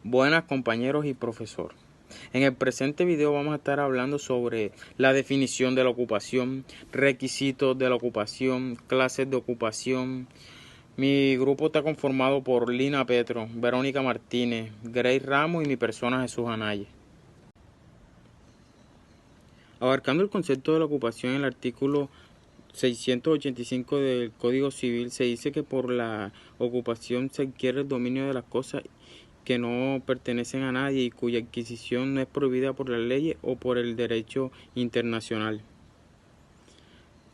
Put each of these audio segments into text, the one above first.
Buenas compañeros y profesor. En el presente video vamos a estar hablando sobre la definición de la ocupación, requisitos de la ocupación, clases de ocupación. Mi grupo está conformado por Lina Petro, Verónica Martínez, Grace Ramos y mi persona Jesús Anaya. Abarcando el concepto de la ocupación en el artículo 685 del Código Civil se dice que por la ocupación se adquiere el dominio de las cosas que no pertenecen a nadie y cuya adquisición no es prohibida por la ley o por el derecho internacional.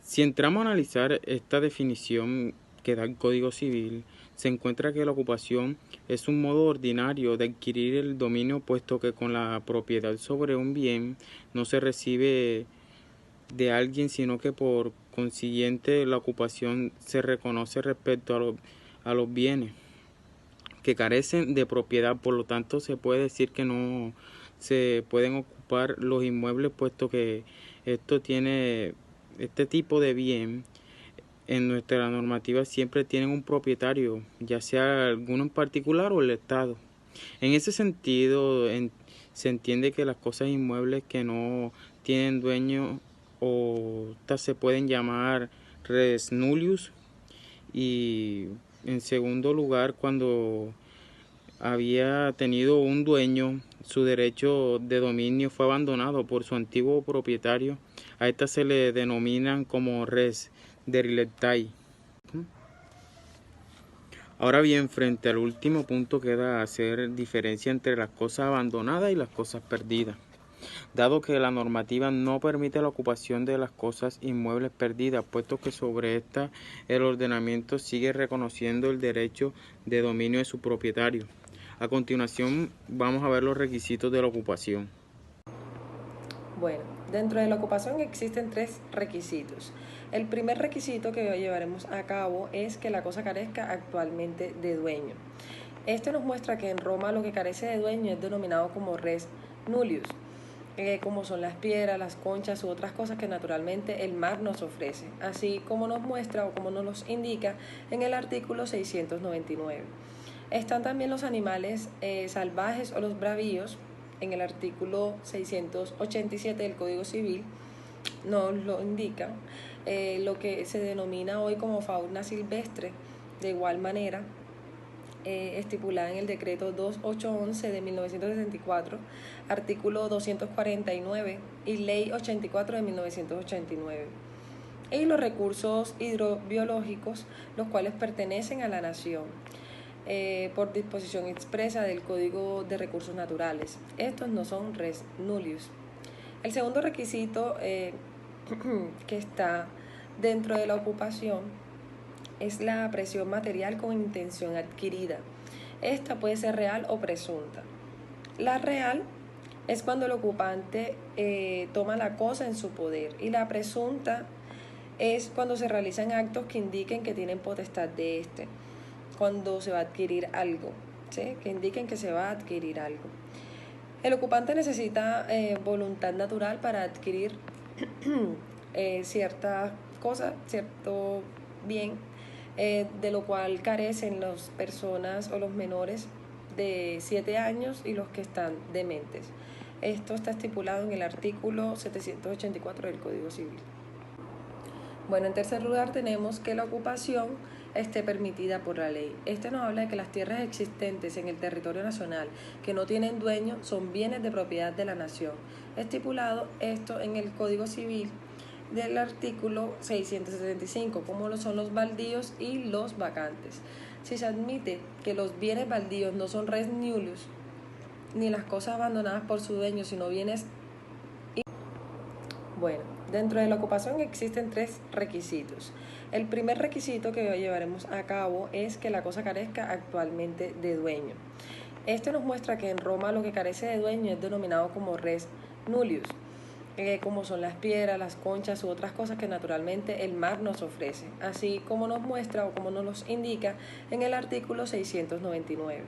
Si entramos a analizar esta definición que da el Código Civil, se encuentra que la ocupación es un modo ordinario de adquirir el dominio, puesto que con la propiedad sobre un bien no se recibe de alguien, sino que por consiguiente la ocupación se reconoce respecto a los bienes que carecen de propiedad. Por lo tanto, se puede decir que no se pueden ocupar los inmuebles, puesto que este tipo de bien en nuestra normativa siempre tienen un propietario, ya sea alguno en particular o el Estado. En ese sentido, se entiende que las cosas inmuebles que no tienen dueño o se pueden llamar res nullius. Y en segundo lugar, cuando había tenido un dueño, su derecho de dominio fue abandonado por su antiguo propietario. A esta se le denominan como res derivatae. Ahora bien, frente al último punto queda hacer diferencia entre las cosas abandonadas y las cosas perdidas, dado que la normativa no permite la ocupación de las cosas inmuebles perdidas, puesto que sobre esta el ordenamiento sigue reconociendo el derecho de dominio de su propietario. A continuación vamos a ver los requisitos de la ocupación. Bueno, dentro de la ocupación existen 3 requisitos. El primer requisito que llevaremos a cabo es que la cosa carezca actualmente de dueño. Esto nos muestra que en Roma lo que carece de dueño es denominado como res nullius, como son las piedras, las conchas u otras cosas que naturalmente el mar nos ofrece, así como nos muestra o como nos los indica en el artículo 699. Están también los animales salvajes o los bravíos, en el artículo 687 del Código Civil nos lo indica, lo que se denomina hoy como fauna silvestre. De igual manera, estipulada en el decreto 2811 de 1964, artículo 282 de 1964, artículo 249 y ley 84 de 1989. Y los recursos hidrobiológicos, los cuales pertenecen a la nación, por disposición expresa del Código de Recursos Naturales. Estos no son res nullius. El segundo requisito que está dentro de la ocupación es la presión material con intención adquirida. Esta puede ser real o presunta. La real es cuando el ocupante toma la cosa en su poder, y la presunta es cuando se realizan actos que indiquen que tienen potestad de este, cuando se va a adquirir algo, ¿sí? Que indiquen que se va a adquirir algo. El ocupante necesita voluntad natural para adquirir cierta cosa, cierto bien, de lo cual carecen las personas o los menores de 7 años y los que están dementes. Esto está estipulado en el artículo 784 del Código Civil. Bueno, en tercer lugar tenemos que la ocupación esté permitida por la ley. Este nos habla de que las tierras existentes en el territorio nacional que no tienen dueño son bienes de propiedad de la nación. Estipulado esto en el Código Civil del artículo 675, como lo son los baldíos y los vacantes. Si se admite que los bienes baldíos no son res nullius, ni las cosas abandonadas por su dueño, sino bienes. Bueno, dentro de la ocupación existen 3 requisitos. El primer requisito que llevaremos a cabo es que la cosa carezca actualmente de dueño. Esto nos muestra que en Roma lo que carece de dueño es denominado como res nullius, como son las piedras, las conchas u otras cosas que naturalmente el mar nos ofrece, así como nos muestra o como nos los indica en el artículo 699.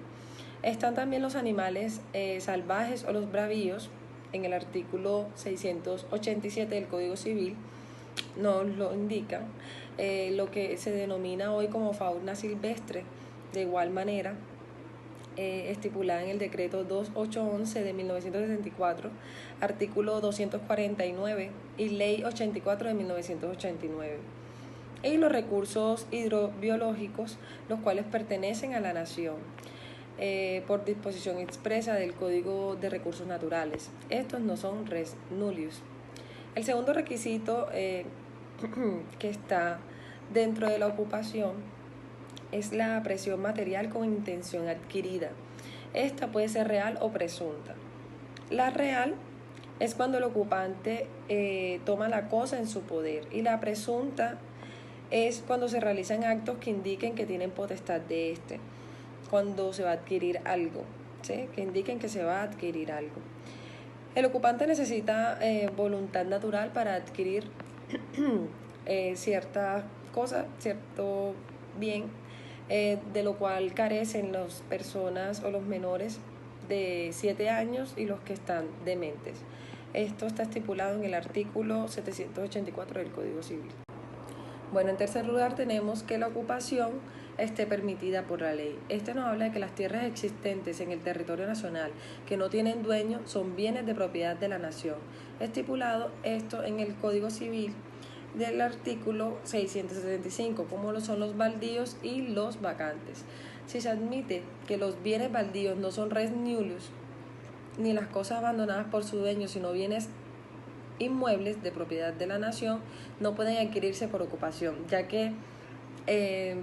Están también los animales salvajes o los bravíos, en el artículo 687 del Código Civil nos lo indica, lo que se denomina hoy como fauna silvestre. De igual manera, estipulada en el decreto 2811 de 1964, artículo 249 y ley 84 de 1989. Y los recursos hidrobiológicos, los cuales pertenecen a la nación, por disposición expresa del Código de Recursos Naturales. Estos no son res nullius. El segundo requisito que está dentro de la ocupación es la presión material con intención adquirida. Esta puede ser real o presunta. La real es cuando el ocupante toma la cosa en su poder, y la presunta es cuando se realizan actos que indiquen que tienen potestad de este, cuando se va a adquirir algo, ¿sí? Que indiquen que se va a adquirir algo. El ocupante necesita voluntad natural para adquirir cierta cosa, cierto bien, de lo cual carecen las personas o los menores de 7 años y los que están dementes. Esto está estipulado en el artículo 784 del Código Civil. Bueno, en tercer lugar tenemos que la ocupación esté permitida por la ley. Este nos habla de que las tierras existentes en el territorio nacional que no tienen dueño son bienes de propiedad de la nación. Estipulado esto en el Código Civil del artículo 675, como lo son los baldíos y los vacantes. Si se admite que los bienes baldíos no son res nullius, ni las cosas abandonadas por su dueño, sino bienes inmuebles de propiedad de la nación, no pueden adquirirse por ocupación, ya que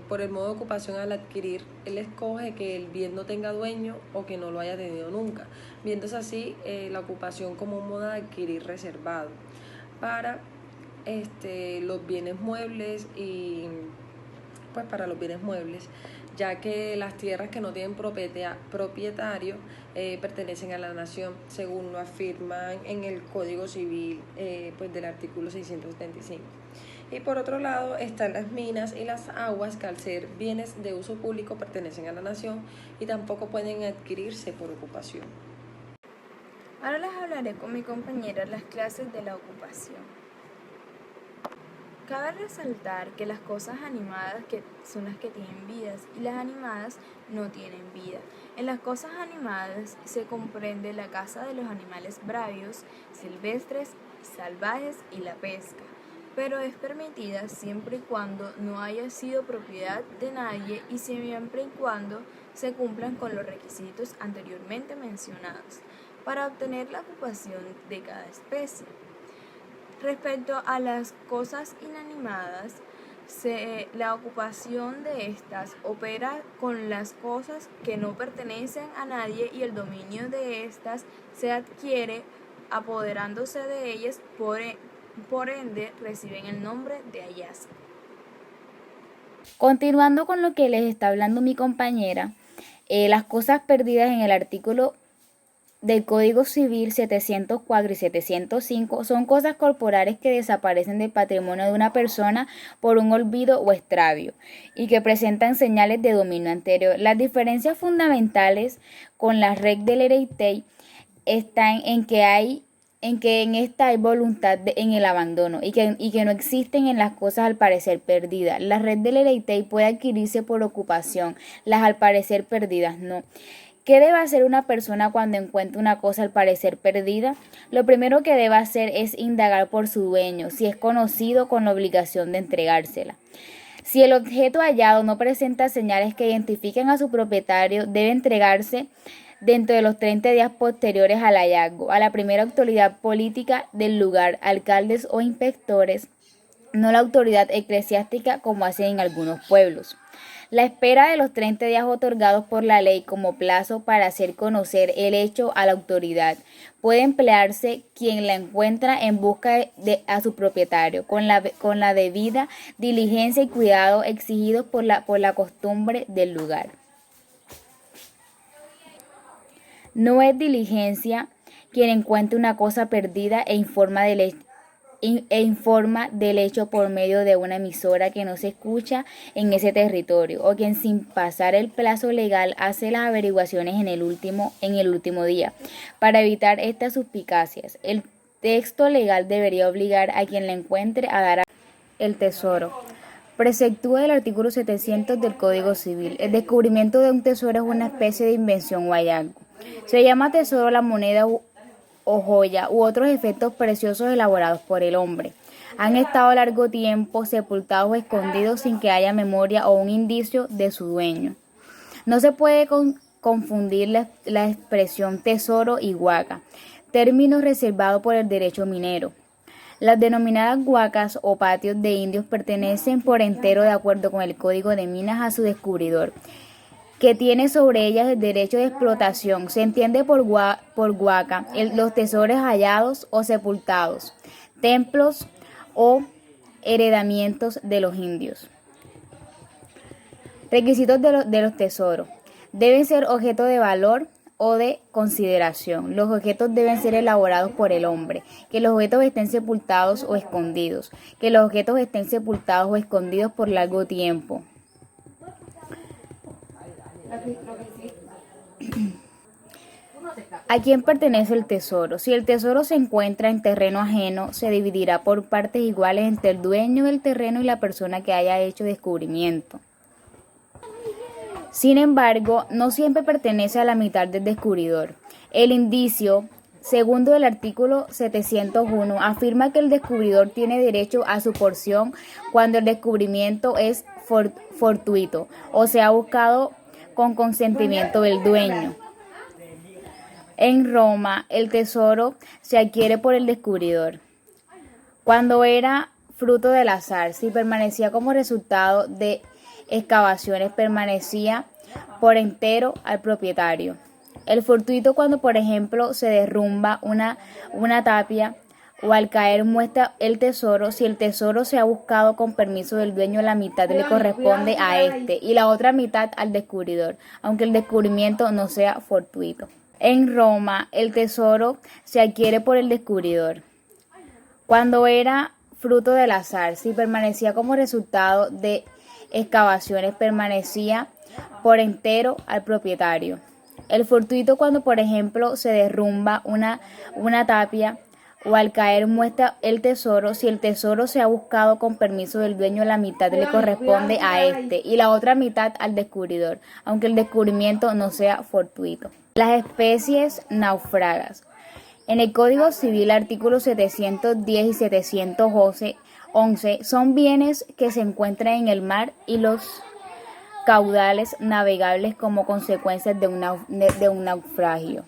por el modo de ocupación, al adquirir, él escoge que el bien no tenga dueño o que no lo haya tenido nunca, viéndose así la ocupación como un modo de adquirir reservado para los bienes muebles, y pues para los bienes muebles, ya que las tierras que no tienen propietario pertenecen a la nación, según lo afirman en el Código Civil pues del artículo 675. Y por otro lado están las minas y las aguas, que al ser bienes de uso público pertenecen a la nación y tampoco pueden adquirirse por ocupación. Ahora les hablaré con mi compañera las clases de la ocupación. Cabe resaltar que las cosas animadas son las que tienen vidas y las animadas no tienen vida. En las cosas animadas se comprende la caza de los animales bravios, silvestres y salvajes, y la pesca, pero es permitida siempre y cuando no haya sido propiedad de nadie y siempre y cuando se cumplan con los requisitos anteriormente mencionados para obtener la ocupación de cada especie. Respecto a las cosas inanimadas, la ocupación de estas opera con las cosas que no pertenecen a nadie, y el dominio de estas se adquiere apoderándose de ellas, por ende reciben el nombre de hallazgo. Continuando con lo que les está hablando mi compañera, las cosas perdidas en el artículo del Código Civil 704 y 705 son cosas corporales que desaparecen del patrimonio de una persona por un olvido o extravío y que presentan señales de dominio anterior. Las diferencias fundamentales con la regla del Hereitei están en que en esta hay voluntad en el abandono y que no existen en las cosas al parecer perdidas. La red del Hereitei puede adquirirse por ocupación, las al parecer perdidas no. ¿Qué debe hacer una persona cuando encuentra una cosa al parecer perdida? Lo primero que debe hacer es indagar por su dueño, si es conocido, con la obligación de entregársela. Si el objeto hallado no presenta señales que identifiquen a su propietario, debe entregarse dentro de los 30 días posteriores al hallazgo a la primera autoridad política del lugar, alcaldes o inspectores, no la autoridad eclesiástica como hacen en algunos pueblos. La espera de los 30 días otorgados por la ley como plazo para hacer conocer el hecho a la autoridad puede emplearse quien la encuentra en busca a su propietario, con la debida diligencia y cuidado exigidos por la costumbre del lugar. No es diligencia quien encuentre una cosa perdida e informa del hecho por medio de una emisora que no se escucha en ese territorio, o quien sin pasar el plazo legal hace las averiguaciones en el último día. Para evitar estas suspicacias, el texto legal debería obligar a quien la encuentre a dar el tesoro. Preceptúa el artículo 700 del Código Civil. El descubrimiento de un tesoro es una especie de invención o hallazgo. Se llama tesoro la moneda o joya u otros efectos preciosos elaborados por el hombre. Han estado largo tiempo sepultados o escondidos sin que haya memoria o un indicio de su dueño. No se puede confundir la expresión tesoro y huaca, términos reservados por el derecho minero. Las denominadas huacas o patios de indios pertenecen por entero, de acuerdo con el Código de Minas, a su descubridor, que tiene sobre ellas el derecho de explotación. Se entiende por huaca los tesoros hallados o sepultados, templos o heredamientos de los indios. Requisitos de los tesoros. Deben ser objeto de valor o de consideración. Los objetos deben ser elaborados por el hombre. Que los objetos estén sepultados o escondidos. Que los objetos estén sepultados o escondidos por largo tiempo. ¿A quién pertenece el tesoro? Si el tesoro se encuentra en terreno ajeno, se dividirá por partes iguales entre el dueño del terreno y la persona que haya hecho descubrimiento. Sin embargo, no siempre pertenece a la mitad del descubridor. El indicio segundo del artículo 701 afirma que el descubridor tiene derecho a su porción cuando el descubrimiento es fortuito o se ha buscado con consentimiento del dueño. En Roma, el tesoro se adquiere por el descubridor cuando era fruto del azar. Si permanecía como resultado de excavaciones, permanecía por entero al propietario. El fortuito, cuando por ejemplo se derrumba una tapia o al caer muestra el tesoro. Si el tesoro se ha buscado con permiso del dueño, la mitad le corresponde a este y la otra mitad al descubridor, aunque el descubrimiento no sea fortuito. En Roma, el tesoro se adquiere por el descubridor cuando era fruto del azar. Si permanecía como resultado de excavaciones, permanecía por entero al propietario. El fortuito, cuando por ejemplo se derrumba una tapia o al caer muestra el tesoro. Si el tesoro se ha buscado con permiso del dueño, la mitad le corresponde a este y la otra mitad al descubridor, aunque el descubrimiento no sea fortuito. Las especies náufragas. En el Código Civil, artículos 710 y 711 son bienes que se encuentran en el mar y los caudales navegables como consecuencia de un naufragio.